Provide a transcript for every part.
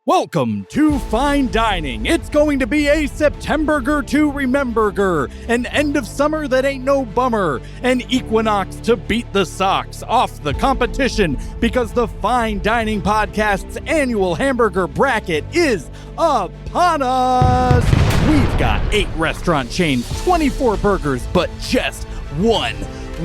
Welcome to Fine Dining. It's going to be a Septemburger to Rememberger, an end of summer that ain't no bummer, an equinox to beat the socks off the competition because the Fine Dining Podcast's annual hamburger bracket is upon us. We've got 8 restaurant chains, 24 burgers, but just one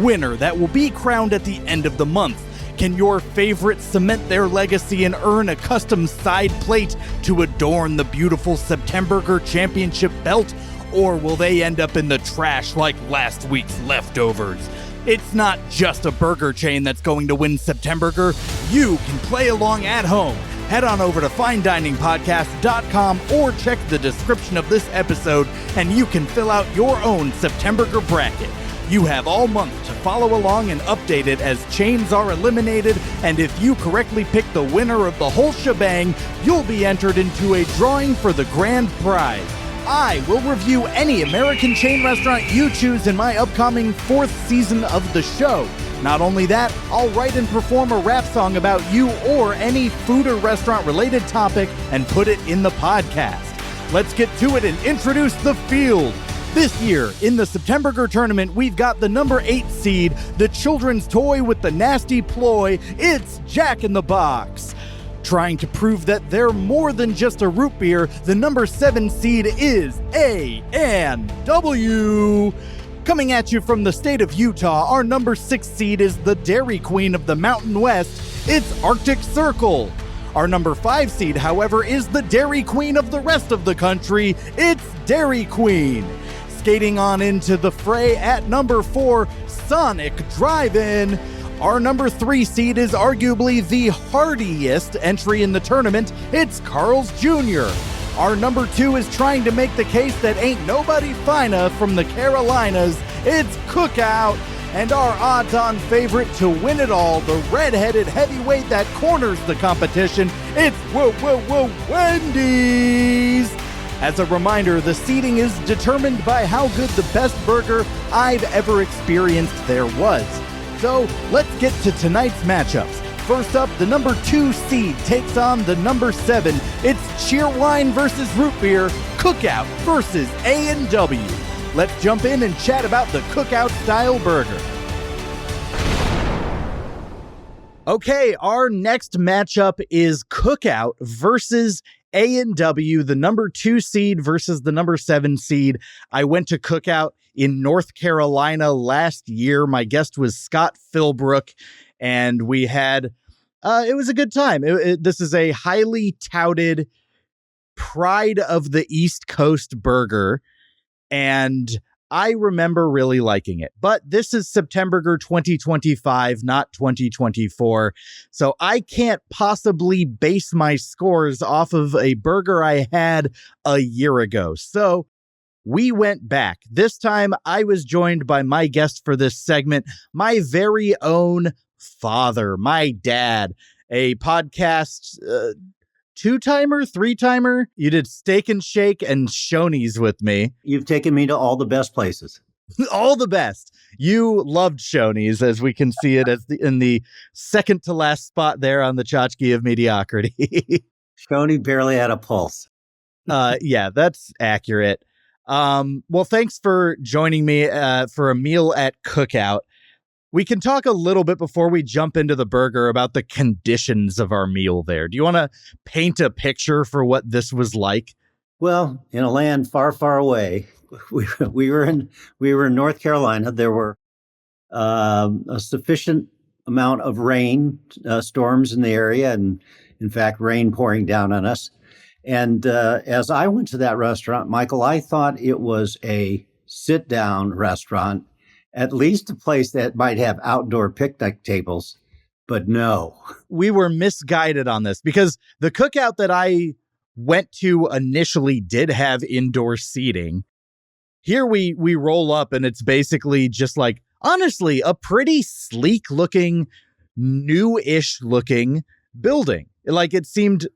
winner that will be crowned at the end of the month. Can your favorites cement their legacy and earn a custom side plate to adorn the beautiful Septemburger championship belt? Or will they end up in the trash like last week's leftovers? It's not just a burger chain that's going to win Septemburger. You can play along at home. Head on over to FineDiningPodcast.com or check the description of this episode and you can fill out your own Septemburger bracket. You have all month to follow along and update it as chains are eliminated, and if you correctly pick the winner of the whole shebang, you'll be entered into a drawing for the grand prize. I will review any American chain restaurant you choose in my upcoming 4th season of the show. Not only that, I'll write and perform a rap song about you or any food or restaurant related topic and put it in the podcast. Let's get to it and introduce the field. This year, in the Septemburger tournament, we've got the number 8 seed, the children's toy with the nasty ploy, it's Jack in the Box. Trying to prove that they're more than just a root beer, the number 7 seed is A&W. Coming at you from the state of Utah, our number 6 seed is the Dairy Queen of the Mountain West, it's Arctic Circle. Our number 5 seed, however, is the Dairy Queen of the rest of the country, it's Dairy Queen. Skating on into the fray at number 4, Sonic Drive-In. Our number 3 seed is arguably the hardiest entry in the tournament. It's Carl's Jr. Our number 2 is trying to make the case that ain't nobody fina from the Carolinas. It's Cookout. And our odds-on favorite to win it all, the red-headed heavyweight that corners the competition, it's Wendy's. As a reminder, the seating is determined by how good the best burger I've ever experienced there was. So let's get to tonight's matchups. First up, the number 2 seed takes on the number 7. It's Cheerwine versus Root Beer, Cookout versus A&W. Let's jump in and chat about the Cookout-style burger. Okay, our next matchup is Cookout versus A&W, the number 2 seed versus the number 7 seed. I went to Cookout in North Carolina last year. My guest was Scott Philbrook, and we had, it was a good time. This is a highly touted pride of the East Coast burger, and I remember really liking it. But this is Septemburger 2025, not 2024. So I can't possibly base my scores off of a burger I had a year ago. So we went back. This time I was joined by my guest for this segment, my very own father, my dad, a podcast 2-timer, 3-timer. You did Steak and Shake and Shoney's with me. You've taken me to all the best places. All the best. You loved Shoney's, as we can see it in the second to last spot there on the tchotchke of mediocrity. Shoney barely had a pulse. Yeah, that's accurate. Well, thanks for joining me for a meal at Cookout. We can talk a little bit before we jump into the burger about the conditions of our meal there. Do you want to paint a picture for what this was like? Well, in a land far, far away, we were in North Carolina. There were a sufficient amount of rain, storms in the area, and in fact, rain pouring down on us. And as I went to that restaurant, Michael, I thought it was a sit-down restaurant, at least a place that might have outdoor picnic tables, but no. We were misguided on this because the Cookout that I went to initially did have indoor seating. Here we roll up and it's basically just like, honestly, a pretty sleek looking, new-ish looking building. Like it seemed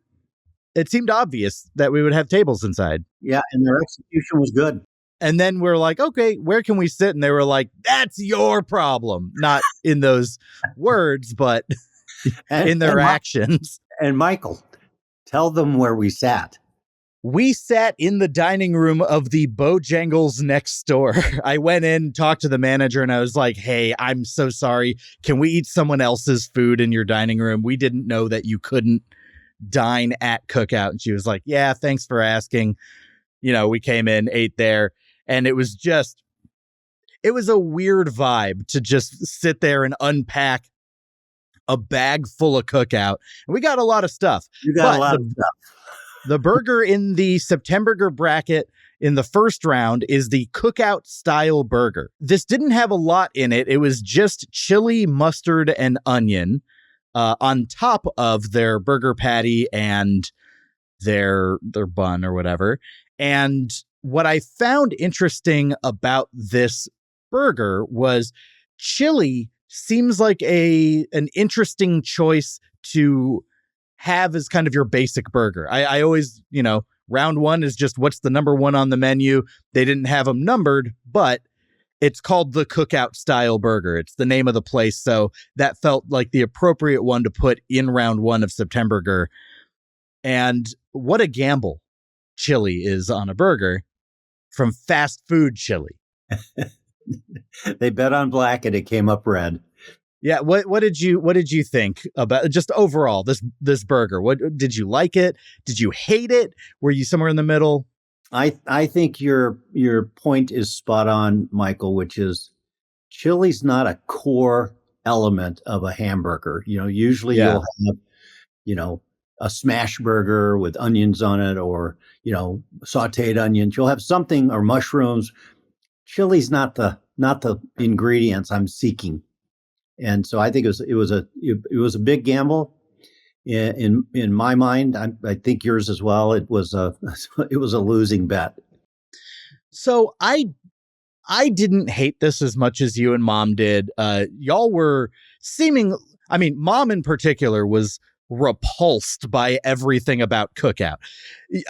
obvious that we would have tables inside. Yeah, and their execution was good. And then we're like, okay, where can we sit? And they were like, that's your problem. Not in those words, but in their actions. And Michael, Tell them where we sat. We sat in the dining room of the Bojangles next door. I went in, talked to the manager, and I was like, hey, I'm so sorry. Can we eat someone else's food in your dining room? We didn't know that you couldn't dine at Cookout. And she was like, yeah, thanks for asking. We came in, ate there, and it was a weird vibe to just sit there and unpack a bag full of Cookout. And we got a lot of stuff. You got a lot of stuff. The burger in the Septemburger bracket in the first round is the Cookout style burger. This didn't have a lot in it. It was just chili, mustard, and onion on top of their burger patty and their bun or whatever. And what I found interesting about this burger was chili seems like an interesting choice to have as kind of your basic burger. I always, round one is just what's the number one on the menu. They didn't have them numbered, but it's called the Cookout style burger. It's the name of the place. So that felt like the appropriate one to put in round one of Septemburger. And what a gamble chili is on a burger from fast food chili. They bet on black and it came up red. Yeah, what did you think about just overall this burger? What did you like it? Did you hate it? Were you somewhere in the middle? I think your point is spot on, Michael, which is chili's not a core element of a hamburger. Usually you'll have, a smash burger with onions on it or, sauteed onions. You'll have something or mushrooms. Chili's not the ingredients I'm seeking. And so I think it was a big gamble in my mind. I think yours as well. It was a losing bet. So I didn't hate this as much as you and Mom did. Y'all were Mom in particular was repulsed by everything about Cookout.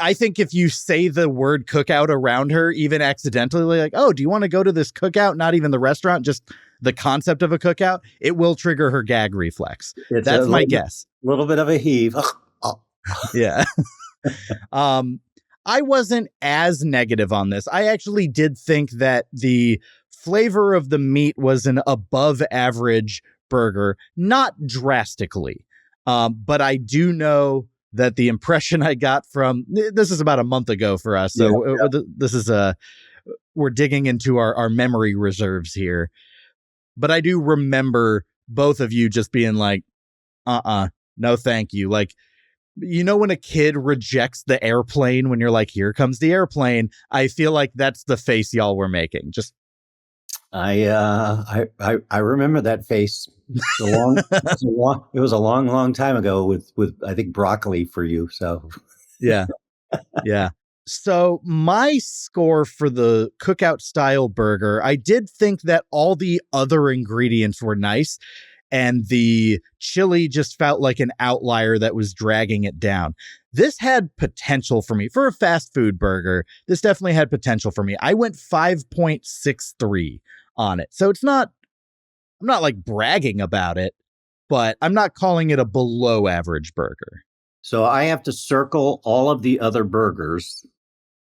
I think if you say the word Cookout around her, even accidentally, like, oh, do you want to go to this Cookout? Not even the restaurant, just the concept of a Cookout, it will trigger her gag reflex. That's my guess. A little bit of a heave. Yeah. I wasn't as negative on this. I actually did think that the flavor of the meat was an above average burger, not drastically. But I do know that the impression I got from this is about a month ago for us. So this is we're digging into our memory reserves here. But I do remember both of you just being like, no, thank you. Like, when a kid rejects the airplane when you're like, here comes the airplane. I feel like that's the face y'all were making. Just I remember that face. It was a long time ago with I think broccoli for you. So yeah. So my score for the Cookout style burger, I did think that all the other ingredients were nice, and the chili just felt like an outlier that was dragging it down. This had potential for me for a fast food burger. This definitely had potential for me. I went 5.63 on it. So I'm not like bragging about it, but I'm not calling it a below average burger. So I have to circle all of the other burgers,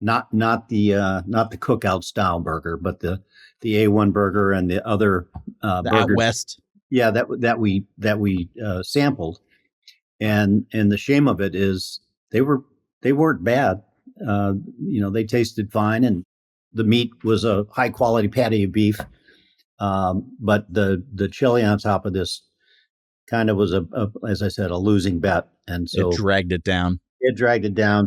not the Cookout style burger, but the A1 burger and the other the burgers. Out West. Yeah, that we sampled, and the shame of it is they weren't bad. They tasted fine, and the meat was a high quality patty of beef. But the chili on top of this kind of was as I said, a losing bet. And so it dragged it down.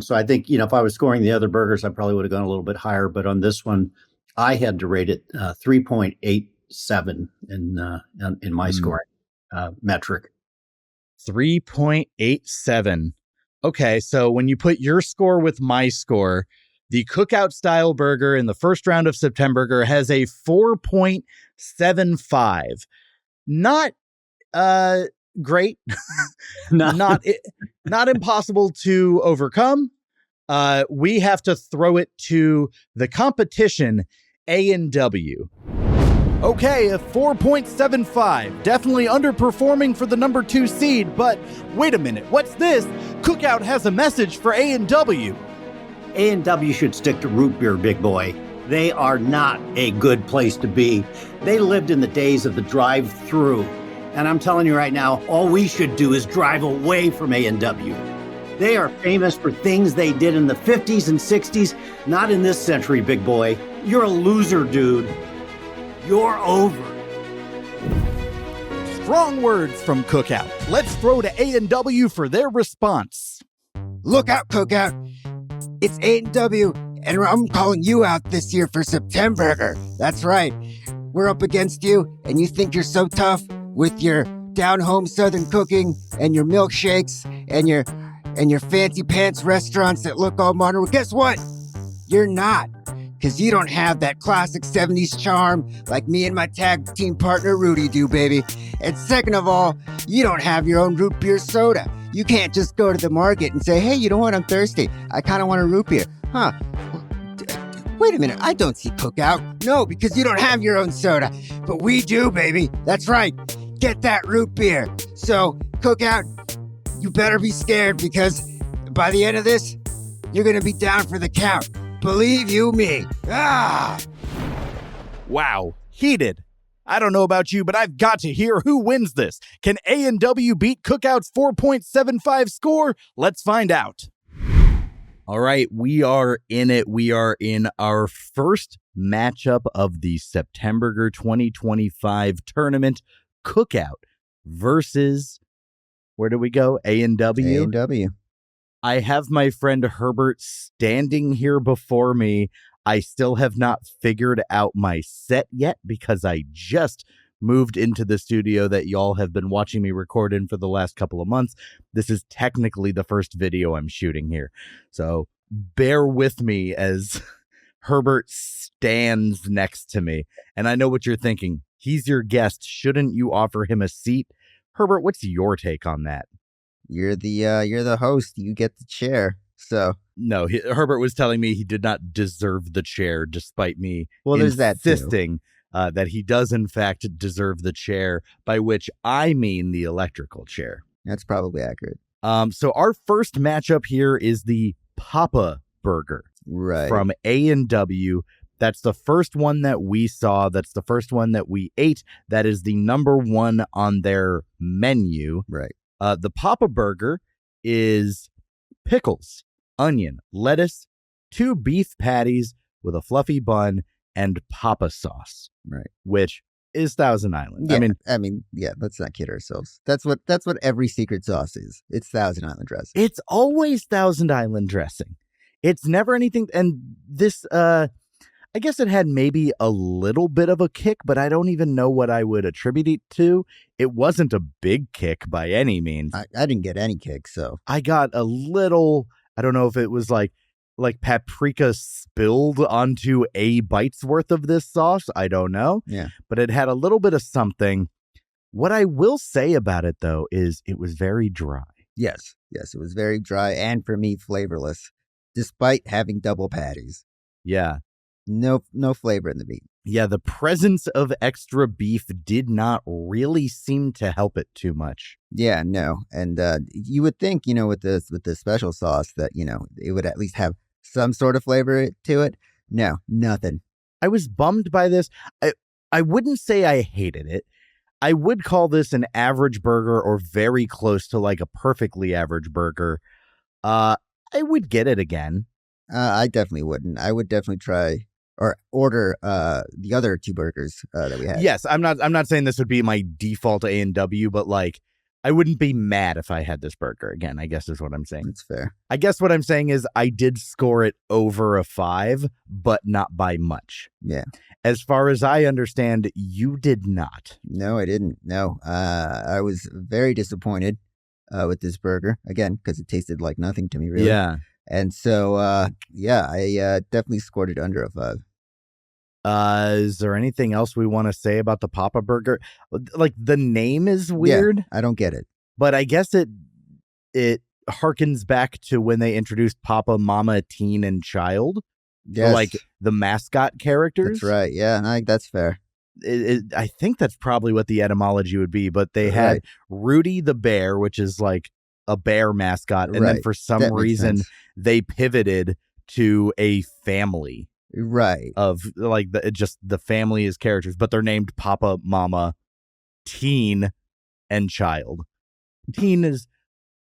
So I think, if I was scoring the other burgers, I probably would have gone a little bit higher. But on this one, I had to rate it 3.87 in my scoring metric. 3.87. Okay, so when you put your score with my score, the Cookout style burger in the first round of Septemburger has a 4.75. Not great. not impossible to overcome. We have to throw it to the competition, A&W. Okay, a 4.75. Definitely underperforming for the number 2 seed, but wait a minute, what's this? Cookout has a message for A&W. A&W should stick to root beer, big boy. They are not a good place to be. They lived in the days of the drive-through. And I'm telling you right now, all we should do is drive away from A&W. They are famous for things they did in the 50s and 60s, not in this century, big boy. You're a loser, dude. You're over. Strong words from Cookout. Let's throw to A&W for their response. Look out, Cookout. It's A&W, and I'm calling you out this year for Septemburger. That's right. We're up against you, and you think you're so tough with your down-home Southern cooking and your milkshakes and your fancy pants restaurants that look all modern. Well, guess what? You're not, because you don't have that classic 70s charm like me and my tag team partner Rudy do, baby. And second of all, you don't have your own root beer soda. You can't just go to the market and say, hey, you know what? I'm thirsty. I kind of want a root beer. Huh? Wait a minute. I don't see Cookout. No, because you don't have your own soda. But we do, baby. That's right. Get that root beer. So, Cookout, you better be scared because by the end of this, you're going to be down for the count. Believe you me. Ah! Wow, heated. I don't know about you, but I've got to hear who wins this. Can A&W beat Cookout's 4.75 score? Let's find out. All right, we are in it. We are in our first matchup of the Septemburger 2025 tournament. Cookout versus, where do we go? A&W? A&W. I have my friend Herbert standing here before me. I still have not figured out my set yet because I just moved into the studio that y'all have been watching me record in for the last couple of months. This is technically the first video I'm shooting here. So bear with me as Herbert stands next to me. And I know what you're thinking. He's your guest. Shouldn't you offer him a seat? Herbert, what's your take on that? You're the host. You get the chair. So no, Herbert was telling me he did not deserve the chair, despite me there's that too. insisting that he does in fact deserve the chair, by which I mean the electrical chair. That's probably accurate. So our first matchup here is the Papa Burger, right, from A&W. That's the first one that we saw. That's the first one that we ate. That is the number one on their menu. Right. The Papa Burger is pickles, onion, lettuce, 2 beef patties with a fluffy bun, and Papa sauce. Right. Which is Thousand Island. Yeah, I mean, let's not kid ourselves. That's what every secret sauce is. It's Thousand Island dressing. It's always Thousand Island dressing. It's never anything. And this, I guess it had maybe a little bit of a kick, but I don't even know what I would attribute it to. It wasn't a big kick by any means. I didn't get any kick, so. I got a little, I don't know if it was like paprika spilled onto a bite's worth of this sauce. I don't know. Yeah. But it had a little bit of something. What I will say about it, though, is it was very dry. Yes, it was very dry and for me flavorless, despite having double patties. Yeah. No flavor in the meat. Yeah, the presence of extra beef did not really seem to help it too much. Yeah, no. And you would think, with the special sauce that, it would at least have some sort of flavor to it. No, nothing. I was bummed by this. I wouldn't say I hated it. I would call this an average burger or very close to like a perfectly average burger. I would get it again. I definitely wouldn't. I would definitely try or order the other 2 burgers that we had. Yes, I'm not saying this would be my default A&W, but like I wouldn't be mad if I had this burger again, I guess is what I'm saying. That's fair. I guess what I'm saying is I did score it over a 5, but not by much. Yeah. As far as I understand, you did not. No, I didn't. No. I was very disappointed with this burger, again, because it tasted like nothing to me, really. Yeah. And so, I definitely scored it under a 5. Is there anything else we want to say about the Papa Burger? Like, the name is weird. Yeah, I don't get it. But I guess it harkens back to when they introduced Papa, Mama, Teen, and Child. Yes. Like the mascot characters. That's right. Yeah, that's fair. I think that's probably what the etymology would be, but they had Rudy the bear, which is like a bear mascot. And then for some reason, they pivoted to a family. Right. Of like just the family is characters, but they're named Papa, Mama, Teen, and Child. Teen is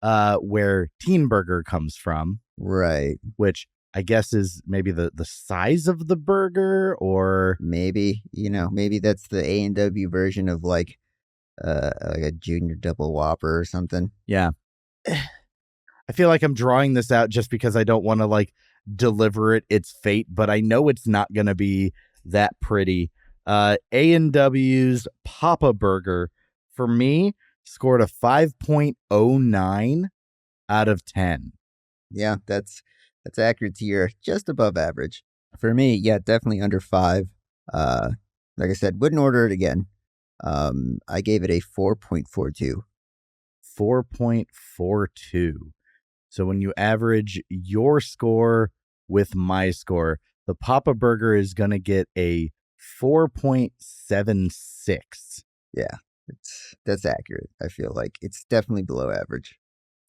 where Teenburger comes from. Right. Which I guess is maybe the size of the burger, or maybe that's the A&W version of like a junior double whopper or something. Yeah. I feel like I'm drawing this out just because I don't want to like deliver it its fate, but I know it's not going to be that pretty. A&W's Papa Burger for me scored a 5.09 out of 10. Yeah, that's accurate to your just above average. For me, yeah, definitely under 5. Like I said, wouldn't order it again. I gave it a 4.42. 4.42. So when you average your score with my score, the Papa Burger is going to get a 4.76. Yeah, that's accurate. I feel like it's definitely below average.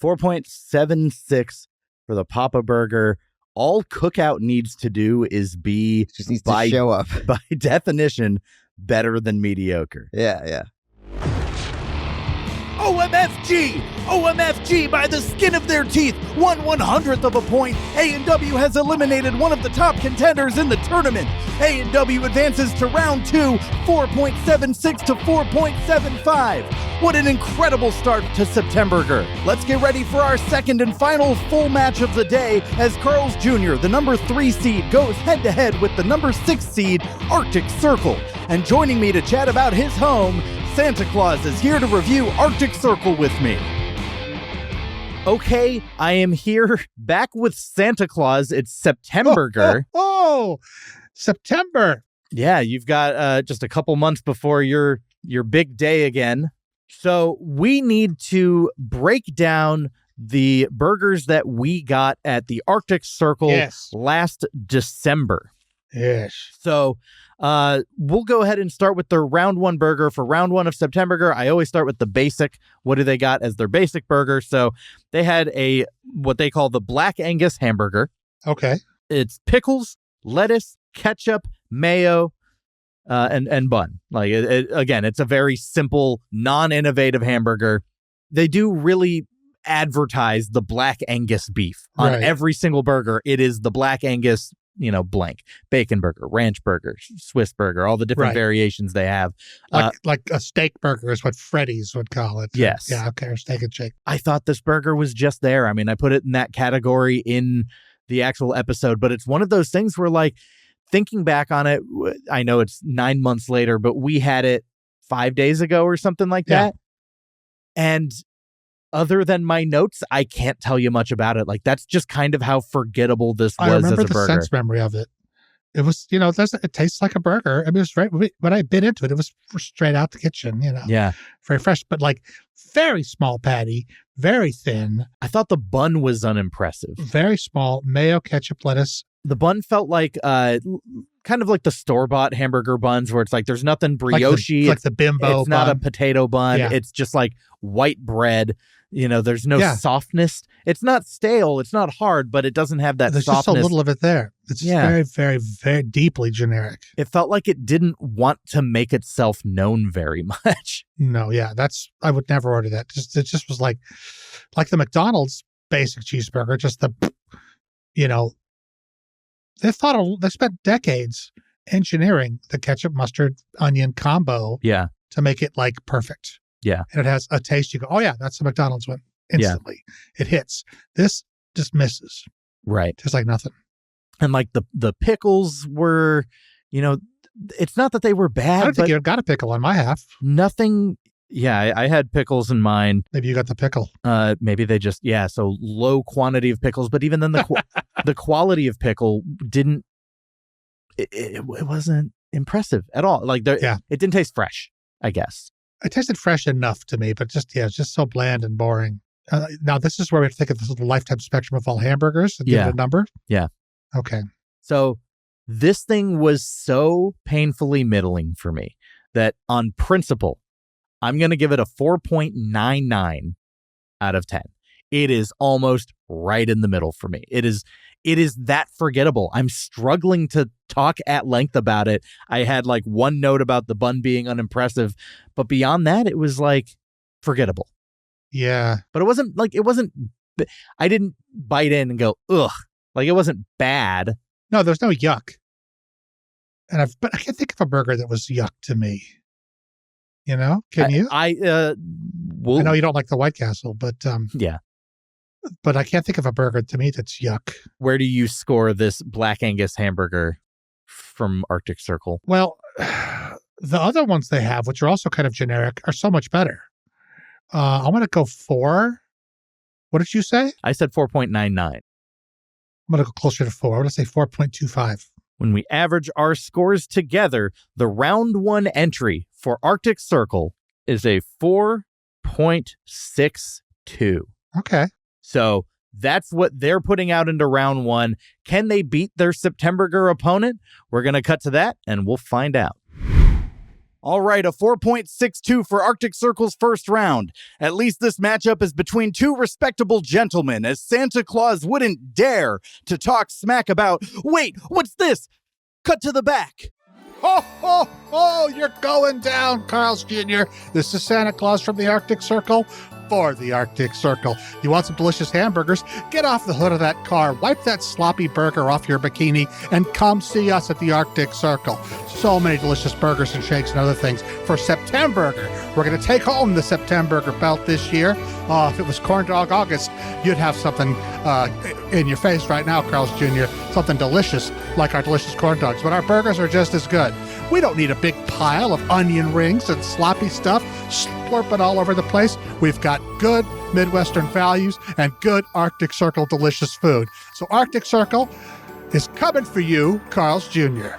4.76 for the Papa Burger. All Cookout needs to do is be just needs to show up. By definition, better than mediocre. Yeah. OMFG! OMFG by the skin of their teeth! 1/100th of a point! A&W has eliminated one of the top contenders in the tournament! A&W advances to round 2, 4.76 to 4.75! What an incredible start to Septemburger! Let's get ready for our second and final full match of the day as Carl's Jr., the number 3 seed, goes head-to-head with the number 6 seed, Arctic Circle. And joining me to chat about his home, Santa Claus is here to review Arctic Circle with me. Okay, I am here back with Santa Claus. It's Septemburger. September. Yeah, you've got just a couple months before your big day again. So we need to break down the burgers that we got at the Arctic Circle last December. Yes. So we'll go ahead and start with their round 1 burger. For round 1 of Septemburger, I always start with the basic. What do they got as their basic burger? So they had what they call the Black Angus hamburger. Okay. It's pickles, lettuce, ketchup, mayo, and bun. Like again, it's a very simple, non-innovative hamburger. They do really advertise the Black Angus beef on every single burger. It is the Black Angus, blank, bacon burger, ranch burger, Swiss burger, all the different variations they have. Like a steak burger is what Freddy's would call it. Yes. Yeah, okay, steak and shake. I thought this burger was just there. I mean, I put it in that category in the actual episode, but it's one of those things where, like, thinking back on it, I know it's 9 months later, but we had it 5 days ago or something like that. And other than my notes, I can't tell you much about it. Like, that's just kind of how forgettable this was as a burger. I remember the sense memory of it. It was, it tastes like a burger. I mean, it was when I bit into it, it was straight out the kitchen, Yeah. Very fresh, but like very small patty, very thin. I thought the bun was unimpressive. Very small, mayo, ketchup, lettuce. The bun felt like kind of like the store-bought hamburger buns where it's like there's nothing brioche. Like the bimbo It's not a potato bun. Yeah. It's just like white bread. There's no softness. It's not stale. It's not hard, but it doesn't have that There's softness. There's just a little of it there. It's just very, very, very deeply generic. It felt like it didn't want to make itself known very much. No, yeah. I would never order that. It just was like the McDonald's basic cheeseburger, just they spent decades engineering the ketchup, mustard, onion combo to make it like perfect. Yeah. And it has a taste. You go, oh yeah, that's the McDonald's one. Instantly. It hits. This just misses. Right. Just like nothing. And like the pickles were, it's not that they were bad. I don't think you got a pickle on my half. Nothing. Yeah, I had pickles in mine. Maybe you got the pickle. Maybe they just, so low quantity of pickles. But even then the quality of pickle it wasn't impressive at all. Like, it didn't taste fresh, I guess. It tasted fresh enough to me, but it's just so bland and boring. Now, this is where we have to think of this little lifetime spectrum of all hamburgers and give it a number? Yeah. Okay. So this thing was so painfully middling for me. that on principle, I'm going to give it a 4.99 out of 10. It is almost right in the middle for me. It is that forgettable. I'm struggling to talk at length about it. I had like one note about the bun being unimpressive, but beyond that, it was like forgettable. Yeah. But it wasn't, I didn't bite in and go, ugh. Like, it wasn't bad. No, there's no yuck. But I can't think of a burger that was yuck to me. You know? Can you? I know you don't like the White Castle, but yeah. But I can't think of a burger to me that's yuck. Where do you score this Black Angus hamburger from Arctic Circle? Well, the other ones they have, which are also kind of generic, are so much better. I'm going to go 4. What did you say? I said 4.99. I'm going to go closer to 4. I'm going to say 4.25. When we average our scores together, the round 1 entry for Arctic Circle is a 4.62. Okay. So that's what they're putting out into round 1. Can they beat their Septemburger opponent? We're going to cut to that, and we'll find out. All right, a 4.62 for Arctic Circle's first round. At least this matchup is between two respectable gentlemen, as Santa Claus wouldn't dare to talk smack about, wait, what's this? Cut to the back. Ho, ho, ho, you're going down, Carl's Jr. This is Santa Claus from the Arctic Circle for the Arctic Circle. You want some delicious hamburgers? Get off the hood of that car, wipe that sloppy burger off your bikini, and come see us at the Arctic Circle. So many delicious burgers and shakes and other things for Septemburger. We're going to take home the Septemburger belt this year. If it was Corn Dog August, you'd have something in your face right now, Carl's Jr., something delicious like our delicious corn dogs, but our burgers are just as good. We don't need a big pile of onion rings and sloppy stuff slurping all over the place. We've got good Midwestern values and good Arctic Circle delicious food. So Arctic Circle is coming for you, Carl's Jr.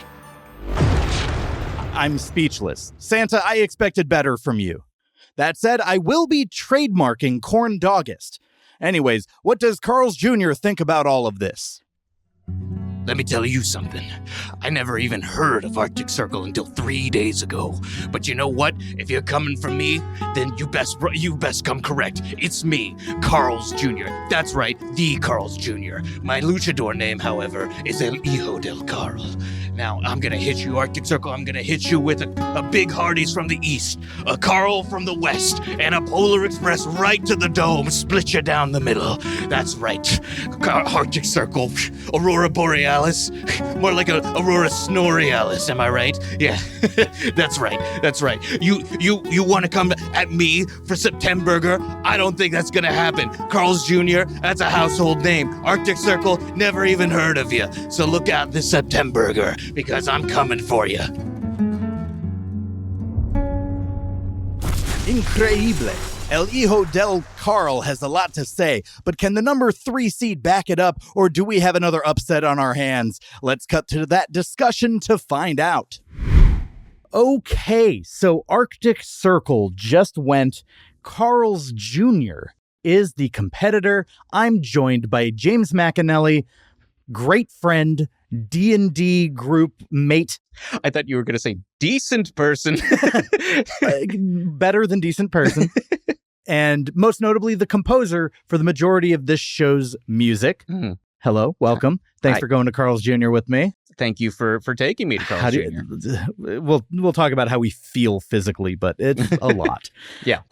I'm speechless. Santa, I expected better from you. That said, I will be trademarking Corn Dogist. Anyways, what does Carl's Jr. think about all of this? Let me tell you something. I never even heard of Arctic Circle until 3 days ago. But you know what? If you're coming from me, then you best come correct. It's me, Carl's Jr. That's right, the Carl's Jr. My luchador name, however, is El Hijo del Carl. Now, I'm gonna hit you, Arctic Circle. I'm gonna hit you with a big Hardee's from the east, a Carl from the west, and a Polar Express right to the dome, split you down the middle. That's right, Arctic Circle, Aurora Borealis, more like a Aurora Snorealis, am I right? Yeah, that's right. You want to come at me for Septemburger? I don't think that's gonna happen. Carl's Jr., that's a household name. Arctic Circle, never even heard of you. So look out this Septemburger, because I'm coming for you. Increíble. El Hijo del Carl has a lot to say, but can the number 3 seed back it up, or do we have another upset on our hands? Let's cut to that discussion to find out. Okay, so Arctic Circle just went. Carl's Jr. is the competitor. I'm joined by James McEnelly, great friend, D&D group mate. I thought you were going to say decent person. Better than decent person. And most notably, the composer for the majority of this show's music. Hello, welcome. Thanks for going to Carl's Jr. with me. Thank you for taking me to Carl's Jr. We'll talk about how we feel physically, but it's a lot. Yeah.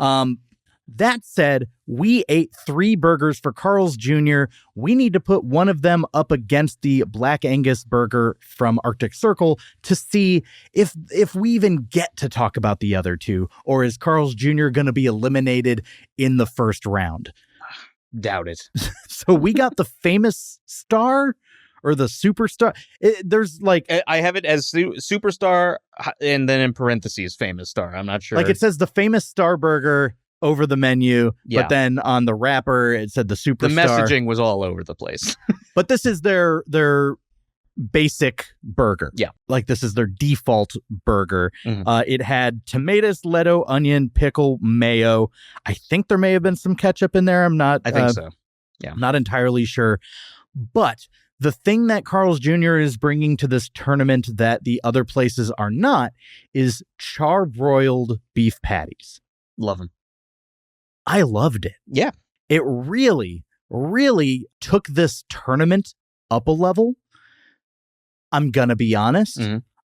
That said, we ate 3 burgers for Carl's Jr. We need to put one of them up against the Black Angus burger from Arctic Circle to see if we even get to talk about the other two, or is Carl's Jr. going to be eliminated in the first round? Doubt it. So we got the famous star or the superstar. There's like, I have it as superstar and then in parentheses famous star. I'm not sure. Like it says the famous star burger over the menu, yeah. But then on the wrapper it said the superstar. The messaging was all over the place. But this is their basic burger. Yeah. Like this is their default burger. Mm-hmm. It had tomatoes, lettuce, onion, pickle, mayo. I think there may have been some ketchup in there. I think so. Yeah. Not entirely sure. But The thing that Carl's Jr. is bringing to this tournament that the other places are not is charbroiled beef patties. Love them. I loved it. Yeah. It really, really took this tournament up a level. I'm going to be honest.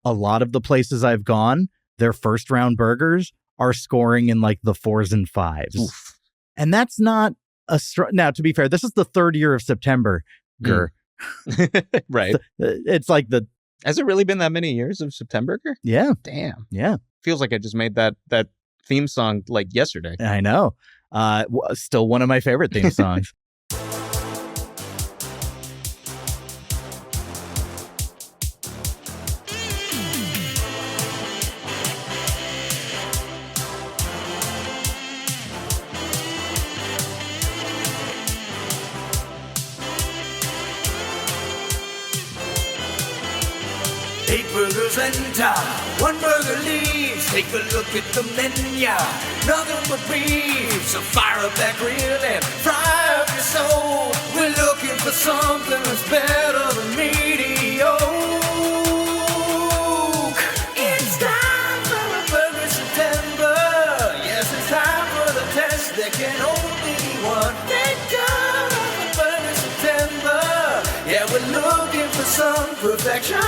A lot of the places I've gone, their first round burgers are scoring in like the 4s and 5s. Oof. And that's not a now, to be fair, this is the third year of Septemburger. Right. It's like Has it really been that many years of Septemburger? Yeah. Damn. Yeah. Feels like I just made that theme song like yesterday. I know. Still one of my favorite theme songs. Eight burgers enter, one burger leaves. Take a look at the menu, nothing but beef. So fire up that grill and fry up your soul. We're looking for something that's better than mediocre. It's time for a burger September. Yes, it's time for the test. There can only be one. Thank God for burger September. Yeah, we're looking for some perfection.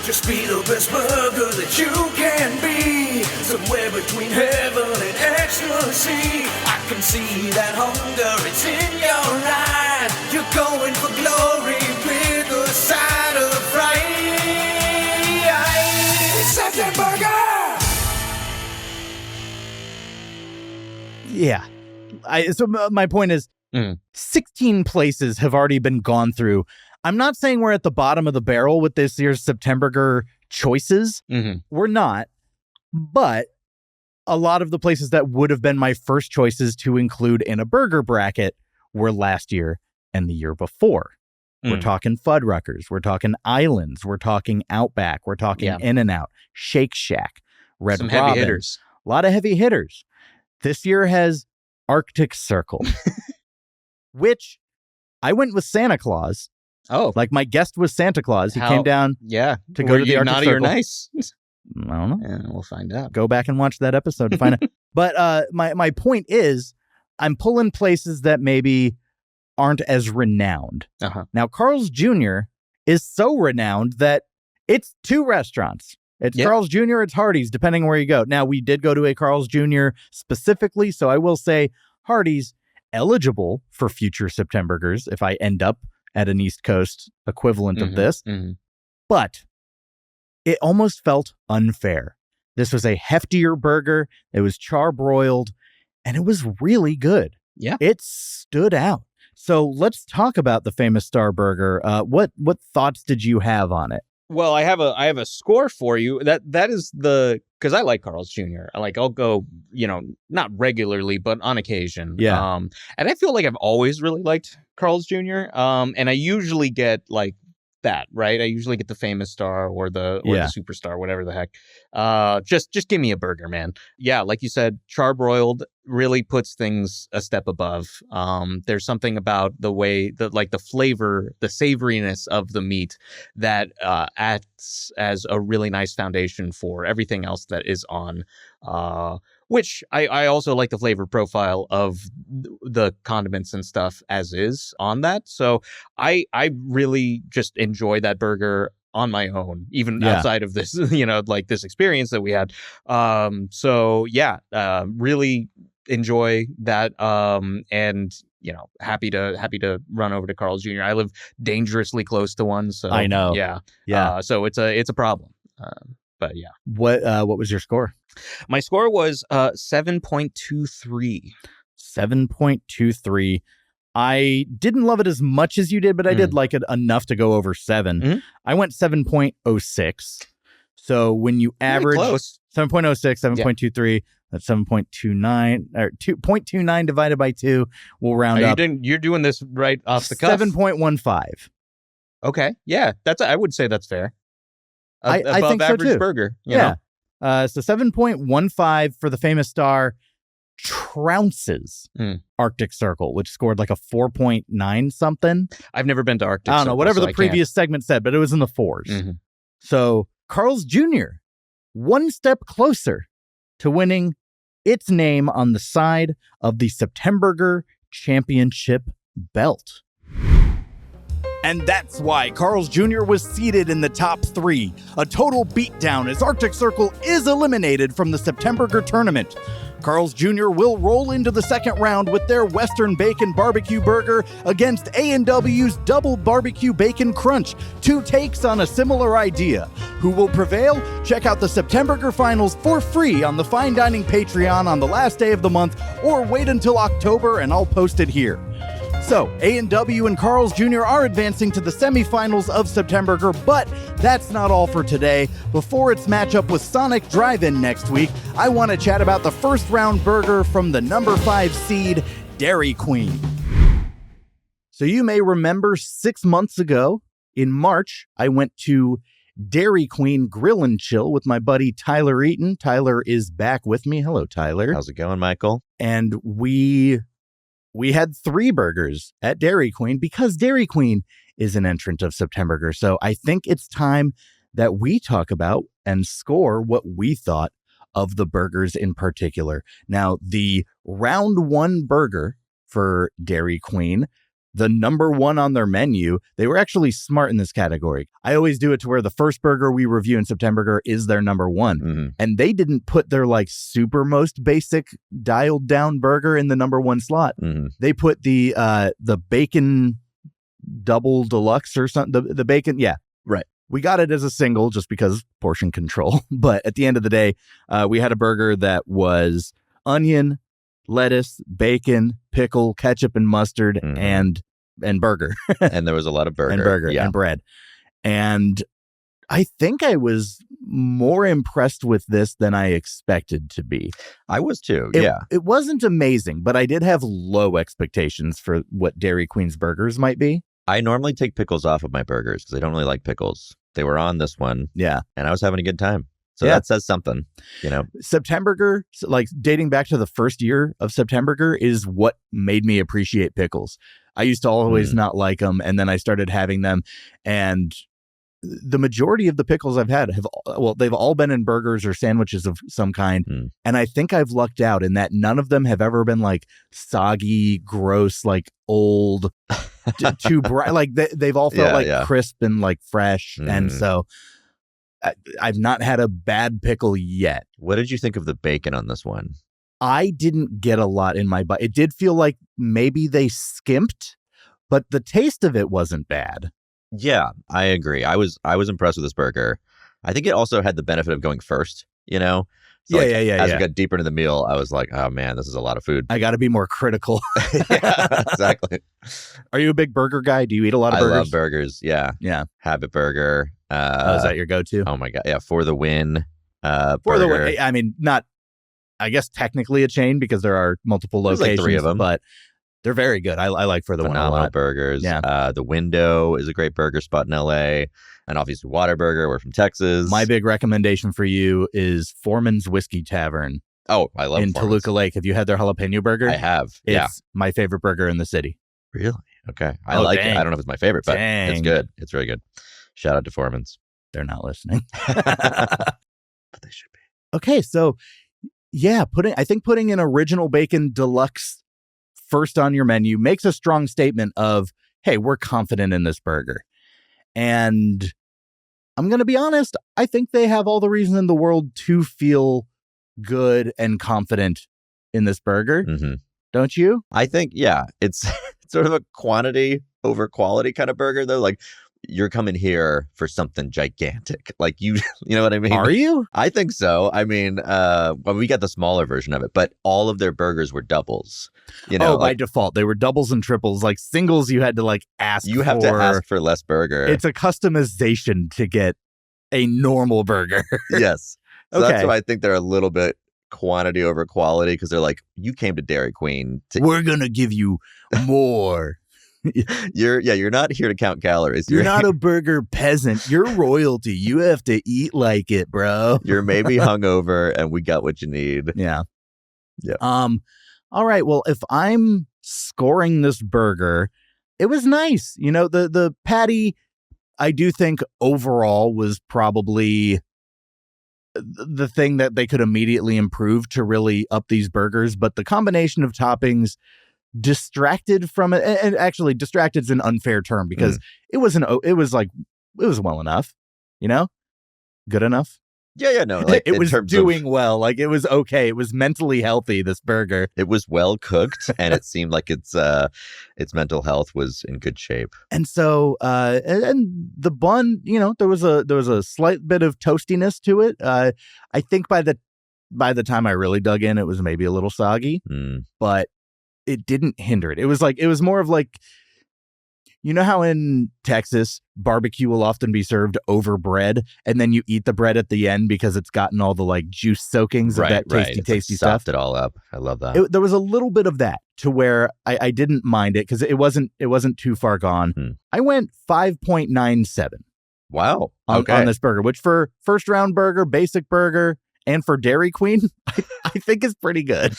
Just be the best burger that you can be. Somewhere between heaven and ecstasy. I can see that hunger, it's in your eyes. You're going for glory with a side of fries. Septemburger! Yeah. So my point is 16 places have already been gone through. I'm not saying we're at the bottom of the barrel with this year's Septemburger choices. We're not. But a lot of the places that would have been my first choices to include in a burger bracket were last year and the year before. We're talking Fuddruckers. We're talking Islands. We're talking Outback. We're talking In-N-Out, Shake Shack, Red Some Robin. heavy hitters. A lot of heavy hitters. This year has Arctic Circle, which I went with Santa Claus. Oh, Like my guest was Santa Claus. He came down to to go to the Arctic naughty Circle. or nice? I don't know. Yeah, we'll find out. Go back and watch that episode to find out. But my point is, I'm pulling places that maybe aren't as renowned. Now, Carl's Jr. is so renowned that it's 2 restaurants. It's Carl's Jr., it's Hardee's, depending where you go. Now, we did go to a Carl's Jr. specifically, so I will say Hardee's eligible for future Septemburgers if I end up at an East Coast equivalent of this. But it almost felt unfair. This was a heftier burger. It was charbroiled, and it was really good. Yeah. It stood out. So let's talk about the famous Star Burger. What thoughts did you have on it? Well, I have a score for you. That is because I like Carl's Jr. I'll go, not regularly, but on occasion. Yeah. And I feel like I've always really liked Carl's Jr. And I usually get like that, right? I usually get the famous star or the superstar, whatever the heck. Just give me a burger, man. Yeah, like you said, charbroiled really puts things a step above. There's something about the way the flavor, the savoriness of the meat that acts as a really nice foundation for everything else that is on. Which I also like the flavor profile of the condiments and stuff as is on that. So I really just enjoy that burger on my own, even outside of this, this experience that we had. Really enjoy that. And happy to run over to Carl's Jr. I live dangerously close to one, so I know. Yeah. So it's a problem. But yeah. What was your score? My score was 7.23. 7.23. I didn't love it as much as you did, but I did like it enough to go over 7. I went 7.06. So when you average 7.06, 7.23, that's 7.29 or 2.29 divided by 2, we'll round up. You're doing this right off the cuff. 7.15. Okay. Yeah, I would say that's fair. I think so average too. burger. So 7.15 for the famous star. trounces Arctic Circle, which scored like a 4.9 something. I've never been to Arctic I don't know, Circle, whatever so the previous segment said, but it was in the 4s. Mm-hmm. So Carl's Jr., one step closer to winning its name on the side of the Septemburger Championship belt. And that's why Carl's Jr. was seated in the top 3. A total beatdown as Arctic Circle is eliminated from the Septemburger tournament. Carl's Jr. will roll into the second round with their Western Bacon Barbecue Burger against A&W's Double Barbecue Bacon Crunch. 2 takes on a similar idea. Who will prevail? Check out the Septemburger Finals for free on the Fine Dining Patreon on the last day of the month, or wait until October and I'll post it here. So, A&W and Carl's Jr. are advancing to the semifinals of Septemburger, but that's not all for today. Before its matchup with Sonic Drive-In next week, I want to chat about the first round burger from the number 5 seed, Dairy Queen. So you may remember 6 months ago, in March, I went to Dairy Queen Grill and Chill with my buddy Tyler Eaton. Tyler is back with me. Hello, Tyler. How's it going, Michael? And we had 3 burgers at Dairy Queen because Dairy Queen is an entrant of Septemburger. So I think it's time that we talk about and score what we thought of the burgers in particular. Now, the round 1 burger for Dairy Queen, the number 1 on their menu, they were actually smart in this category. I always do it to where the first burger we review in Septemburger is their number 1. Mm-hmm. And they didn't put their like super most basic dialed down burger in the number 1 slot. Mm-hmm. They put the bacon double deluxe or something. The bacon. Yeah. Right. We got it as a single just because portion control. But at the end of the day, we had a burger that was onion, lettuce, bacon, pickle, ketchup, and mustard, and burger. And there was a lot of burger. And bread. And I think I was more impressed with this than I expected to be. I was too, It wasn't amazing, but I did have low expectations for what Dairy Queen's burgers might be. I normally take pickles off of my burgers because I don't really like pickles. They were on this one. Yeah. And I was having a good time. So that says something, you know. Septemburger, like dating back to the first year of Septemburger, is what made me appreciate pickles. I used to always not like them, and then I started having them, and the majority of the pickles I've had they've all been in burgers or sandwiches of some kind, and I think I've lucked out in that none of them have ever been like soggy, gross, like old, too bright. Like they've all felt crisp and like fresh, and so I've not had a bad pickle yet. What did you think of the bacon on this one? I didn't get a lot in my bite. It did feel like maybe they skimped, but the taste of it wasn't bad. Yeah, I agree. I was impressed with this burger. I think it also had the benefit of going first, you know? So As we got deeper into the meal, I was like, oh man, this is a lot of food. I got to be more critical. Yeah, exactly. Are you a big burger guy? Do you eat a lot of burgers? I love burgers. Yeah. Yeah. Habit Burger. Is that your go-to? Oh my God. Yeah. For the win. For burger. the win. I mean, not, I guess technically a chain because there are multiple locations. There's like 3 of them. But they're very good. I like For the Win a lot. Burgers. Yeah. The Window is a great burger spot in LA. And obviously Whataburger. We're from Texas. My big recommendation for you is Foreman's Whiskey Tavern. Oh, I love in Foreman's. Toluca Lake. Have you had their jalapeno burger? I have. It's my favorite burger in the city. Really? Okay. I like it. I don't know if it's my favorite, but it's good. It's really good. Shout out to Foreman's. They're not listening. But they should be. Okay, so yeah, I think putting an original bacon deluxe first on your menu makes a strong statement of, hey, we're confident in this burger. And I'm going to be honest, I think they have all the reason in the world to feel good and confident in this burger. Mm-hmm. Don't you? I think, yeah, it's sort of a quantity over quality kind of burger, though. Like, you're coming here for something gigantic. Like, you know what I mean? Are you? I think so. I mean, we got the smaller version of it, but all of their burgers were doubles. You know, by default, they were doubles and triples. Like singles, you had to like ask. You have to ask for less burger. It's a customization to get a normal burger. Yes. So that's why I think they're a little bit quantity over quality, because they're like, you came to Dairy Queen. We're gonna give you more. You're not here to count calories. You're not a burger peasant. You're royalty. You have to eat like it, bro. You're maybe hungover, and we got what you need. Yeah. Yeah. All right. Well, if I'm scoring this burger, it was nice. You know, the patty, I do think overall was probably the thing that they could immediately improve to really up these burgers. But the combination of toppings distracted from it. And actually, distracted is an unfair term because it was well enough, you know, good enough. Yeah, no, like it was doing well. Like it was okay. It was mentally healthy. This burger. It was well cooked, and it seemed like its mental health was in good shape. And so, and the bun, you know, there was a slight bit of toastiness to it. I think by the time I really dug in, it was maybe a little soggy, but it didn't hinder it. It was more of like, you know how in Texas, barbecue will often be served over bread, and then you eat the bread at the end because it's gotten all the like juice soakings of that tasty stuff. Sopped it all up. I love that. There was a little bit of that to where I didn't mind it because it wasn't too far gone. I went 5.97. Wow. On this burger, which for first round burger, basic burger, and for Dairy Queen, I think is pretty good.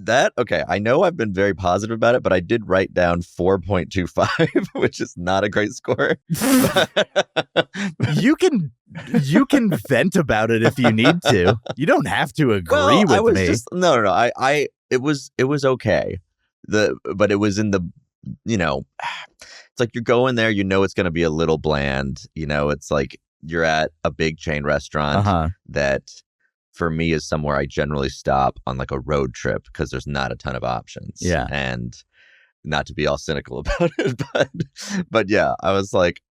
I know I've been very positive about it, but I did write down 4.25, which is not a great score. You can vent about it if you need to. You don't have to agree with me. No. It was okay. But it was in the, you know, it's like you're going there, you know, it's going to be a little bland. You know, it's like you're at a big chain restaurant that, for me, is somewhere I generally stop on like a road trip because there's not a ton of options. Yeah. And not to be all cynical about it, but yeah, I was like,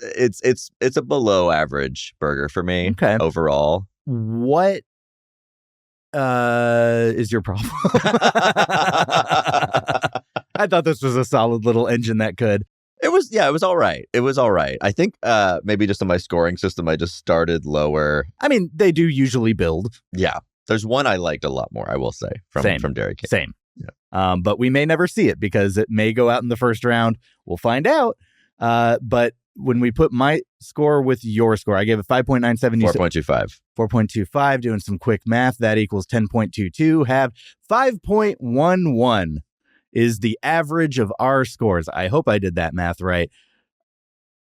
it's a below average burger for me overall. What is your problem? I thought this was a solid little engine that could. It was all right. It was all right. I think maybe just in my scoring system, I just started lower. I mean, they do usually build. Yeah. There's one I liked a lot more, I will say, from Dairy King. Same. Yeah. But we may never see it because it may go out in the first round. We'll find out. But when we put my score with your score, I gave it 5.97. 4.25. 4.25. Doing some quick math, that equals 10.22. Have 5.11. Is the average of our scores. I hope I did that math right.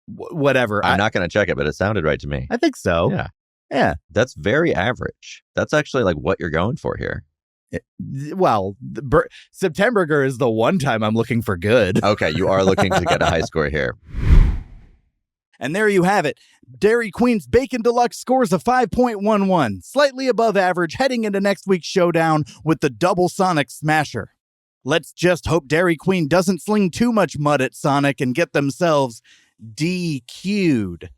Whatever. I'm not going to check it, but it sounded right to me. I think so. Yeah. That's very average. That's actually like what you're going for here. Septemburger is the one time I'm looking for good. Okay, you are looking to get a high score here. And there you have it. Dairy Queen's Bacon Deluxe scores a 5.11, slightly above average, heading into next week's showdown with the Double Sonic Smasher. Let's just hope Dairy Queen doesn't sling too much mud at Sonic and get themselves DQ'd.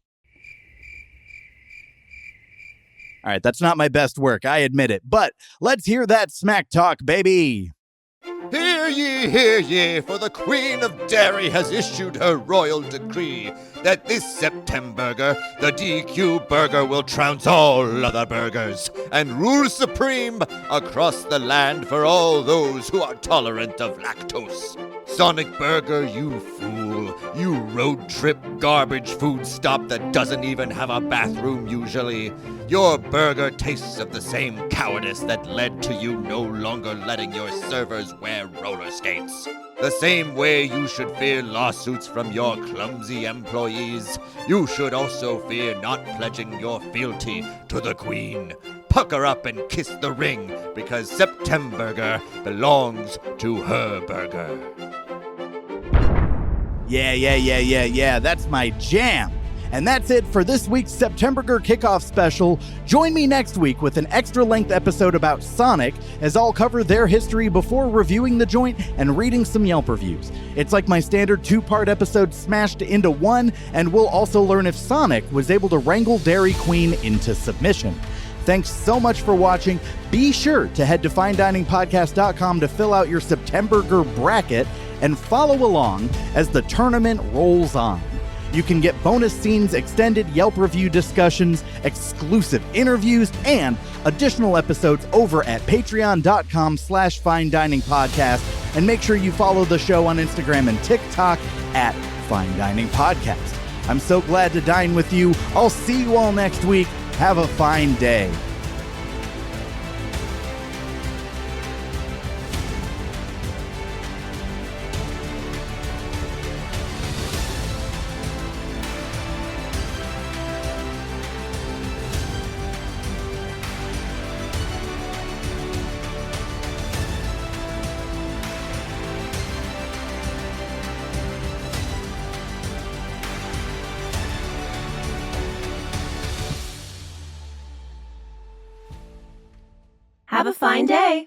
All right, that's not my best work, I admit it, but let's hear that smack talk, baby. Hear ye, for the Queen of Dairy has issued her royal decree that this Septemburger, the DQ burger, will trounce all other burgers and rule supreme across the land for all those who are tolerant of lactose. Sonic Burger, you fool, you road trip garbage food stop that doesn't even have a bathroom usually. Your burger tastes of the same cowardice that led to you no longer letting your servers wear roller skates. The same way you should fear lawsuits from your clumsy employees, you should also fear not pledging your fealty to the Queen. Pucker up and kiss the ring, because Septemburger belongs to her burger. Yeah, that's my jam. And that's it for this week's Septemburger Kickoff Special. Join me next week with an extra-length episode about Sonic, as I'll cover their history before reviewing the joint and reading some Yelp reviews. It's like my standard 2-part episode smashed into one, and we'll also learn if Sonic was able to wrangle Dairy Queen into submission. Thanks so much for watching. Be sure to head to FineDiningPodcast.com to fill out your Septemburger bracket and follow along as the tournament rolls on. You can get bonus scenes, extended Yelp review discussions, exclusive interviews, and additional episodes over at patreon.com/FineDiningPodcast. And make sure you follow the show on Instagram and TikTok at Fine Dining Podcast. I'm so glad to dine with you. I'll see you all next week. Have a fine day. Have a fine day.